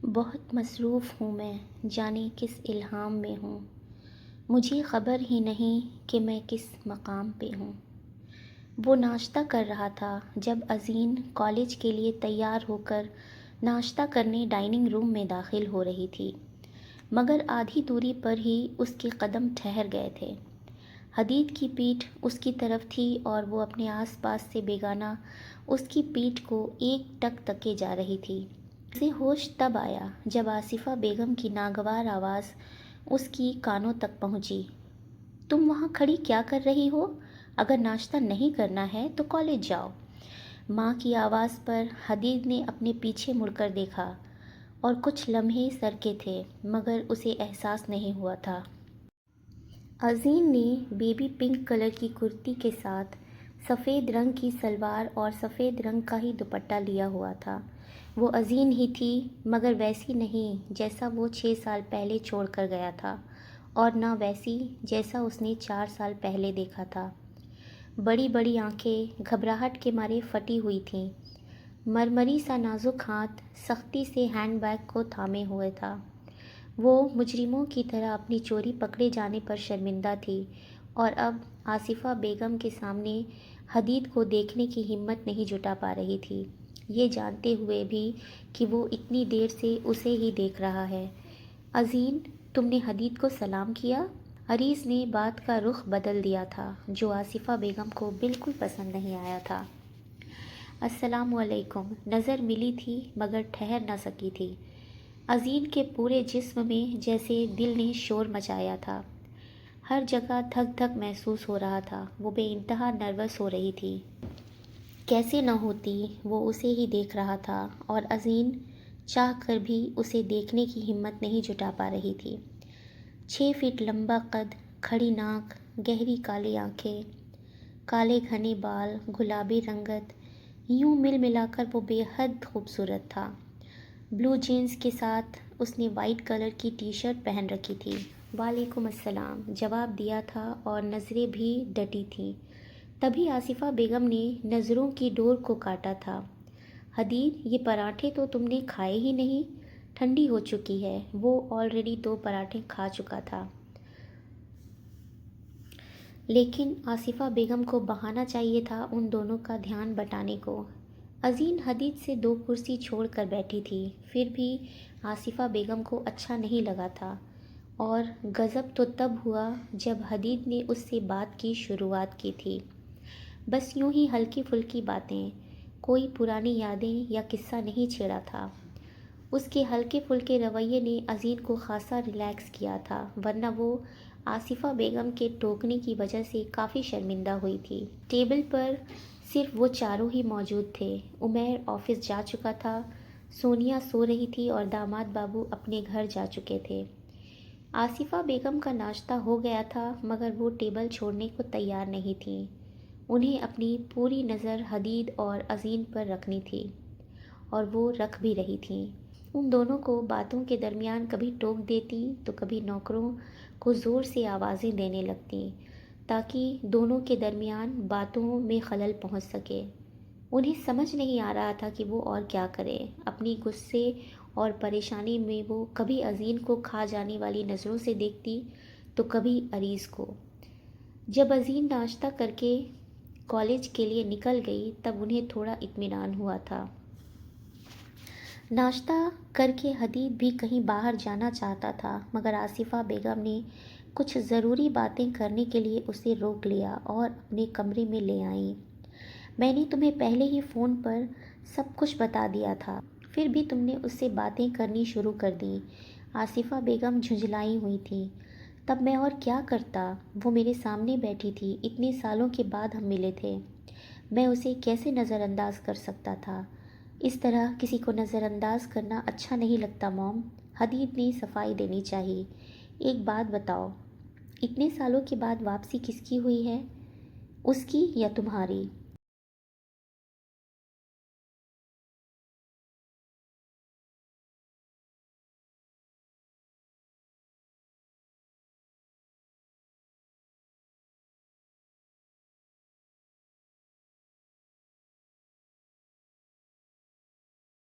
بہت مصروف ہوں میں، جانے کس الہام میں ہوں، مجھے خبر ہی نہیں کہ میں کس مقام پہ ہوں۔ وہ ناشتہ کر رہا تھا جب ازین کالج کے لیے تیار ہو کر ناشتہ کرنے ڈائننگ روم میں داخل ہو رہی تھی، مگر آدھی دوری پر ہی اس کے قدم ٹھہر گئے تھے۔ حدید کی پیٹھ اس کی طرف تھی اور وہ اپنے آس پاس سے بیگانہ اس کی پیٹھ کو ایک ٹک تکے جا رہی تھی۔ اسے ہوش تب آیا جب آصفہ بیگم کی ناگوار آواز اس کی کانوں تک پہنچی۔ تم وہاں کھڑی کیا کر رہی ہو؟ اگر ناشتہ نہیں کرنا ہے تو کالج جاؤ۔ ماں کی آواز پر حدید نے اپنے پیچھے مڑ کر دیکھا اور کچھ لمحے سرکے تھے مگر اسے احساس نہیں ہوا تھا۔ ازین نے بیبی پنک کلر کی کرتی کے ساتھ سفید رنگ کی سلوار اور سفید رنگ کا ہی دوپٹہ لیا ہوا تھا۔ وہ ازین ہی تھی مگر ویسی نہیں جیسا وہ 6 سال پہلے چھوڑ کر گیا تھا، اور نہ ویسی جیسا اس نے 4 سال پہلے دیکھا تھا۔ بڑی بڑی آنکھیں گھبراہٹ کے مارے پھٹی ہوئی تھیں، مرمری سا نازک ہاتھ سختی سے ہینڈ بیگ کو تھامے ہوئے تھا۔ وہ مجرموں کی طرح اپنی چوری پکڑے جانے پر شرمندہ تھی اور اب آصفہ بیگم کے سامنے حدید کو دیکھنے کی ہمت نہیں جٹا پا رہی تھی، یہ جانتے ہوئے بھی کہ وہ اتنی دیر سے اسے ہی دیکھ رہا ہے۔ ازین، تم نے حدید کو سلام کیا؟ عریس نے بات کا رخ بدل دیا تھا جو آصفہ بیگم کو بالکل پسند نہیں آیا تھا۔ السلام علیکم، نظر ملی تھی مگر ٹھہر نہ سکی تھی۔ ازین کے پورے جسم میں جیسے دل نے شور مچایا تھا، ہر جگہ دھک دھک محسوس ہو رہا تھا۔ وہ بے انتہا نروس ہو رہی تھی۔ کیسے نہ ہوتی، وہ اسے ہی دیکھ رہا تھا اور ازین چاہ کر بھی اسے دیکھنے کی ہمت نہیں جٹا پا رہی تھی۔ 6 فٹ لمبا قد، کھڑی ناک، گہری کالی آنکھیں، کالے گھنے بال، گلابی رنگت، یوں مل ملا کر وہ بے حد خوبصورت تھا۔ بلو جینز کے ساتھ اس نے وائٹ کلر کی ٹی شرٹ پہن رکھی تھی۔ وعلیکم السلام جواب دیا تھا اور نظریں بھی ڈٹی تھیں۔ تبھی آصفہ بیگم نے نظروں کی ڈور کو کاٹا تھا۔ حدید، یہ پراٹھے تو تم نے کھائے ہی نہیں، ٹھنڈی ہو چکی ہے۔ وہ آلریڈی 2 پراٹھے کھا چکا تھا۔ لیکن آصفہ بیگم کو بہانہ چاہیے تھا ان دونوں کا دھیان بٹانے کو۔ ازین حدید سے 2 کرسی چھوڑ کر بیٹھی تھی، پھر بھی آصفہ بیگم کو اچھا نہیں لگا تھا، اور غضب تو تب ہوا جب حدید نے اس سے بات کی شروعات کی تھی۔ بس یوں ہی ہلکی پھلکی باتیں، کوئی پرانی یادیں یا قصہ نہیں چھیڑا تھا۔ اس کے ہلکے پھلکے رویے نے ازین کو خاصا ریلیکس کیا تھا، ورنہ وہ آصفہ بیگم کے ٹوکنے کی وجہ سے کافی شرمندہ ہوئی تھی۔ ٹیبل پر صرف وہ چاروں ہی موجود تھے۔ عمیر آفس جا چکا تھا، سونیا سو رہی تھی اور داماد بابو اپنے گھر جا چکے تھے۔ آصفہ بیگم کا ناشتہ ہو گیا تھا مگر وہ ٹیبل چھوڑنے کو تیار نہیں تھیں۔ انہیں اپنی پوری نظر حدید اور ازین پر رکھنی تھی، اور وہ رکھ بھی رہی تھیں۔ ان دونوں کو باتوں کے درمیان کبھی ٹوک دیتی تو کبھی نوکروں کو زور سے آوازیں دینے لگتی تاکہ دونوں کے درمیان باتوں میں خلل پہنچ سکے۔ انہیں سمجھ نہیں آ رہا تھا کہ وہ اور کیا کرے۔ اپنی غصے اور پریشانی میں وہ کبھی ازین کو کھا جانے والی نظروں سے دیکھتی تو کبھی عریس کو۔ جب ازین ناشتہ کر کے کالج کے لیے نکل گئی تب انہیں تھوڑا اطمینان ہوا تھا۔ ناشتہ کر کے حدید بھی کہیں باہر جانا چاہتا تھا مگر آصفہ بیگم نے کچھ ضروری باتیں کرنے کے لیے اسے روک لیا اور اپنے کمرے میں لے آئیں۔ میں نے تمہیں پہلے ہی فون پر سب کچھ بتا دیا تھا، پھر بھی تم نے اس سے باتیں کرنی شروع کر دیں۔ آصفہ بیگم جھنجھلائی ہوئی تھیں۔ تب میں اور کیا کرتا؟ وہ میرے سامنے بیٹھی تھی، اتنے سالوں کے بعد ہم ملے تھے، میں اسے کیسے نظر انداز کر سکتا تھا؟ اس طرح کسی کو نظر انداز کرنا اچھا نہیں لگتا موم، حدید نے صفائی دینی چاہی۔ ایک بات بتاؤ، اتنے سالوں کے بعد واپسی کس کی ہوئی ہے، اس کی یا تمہاری؟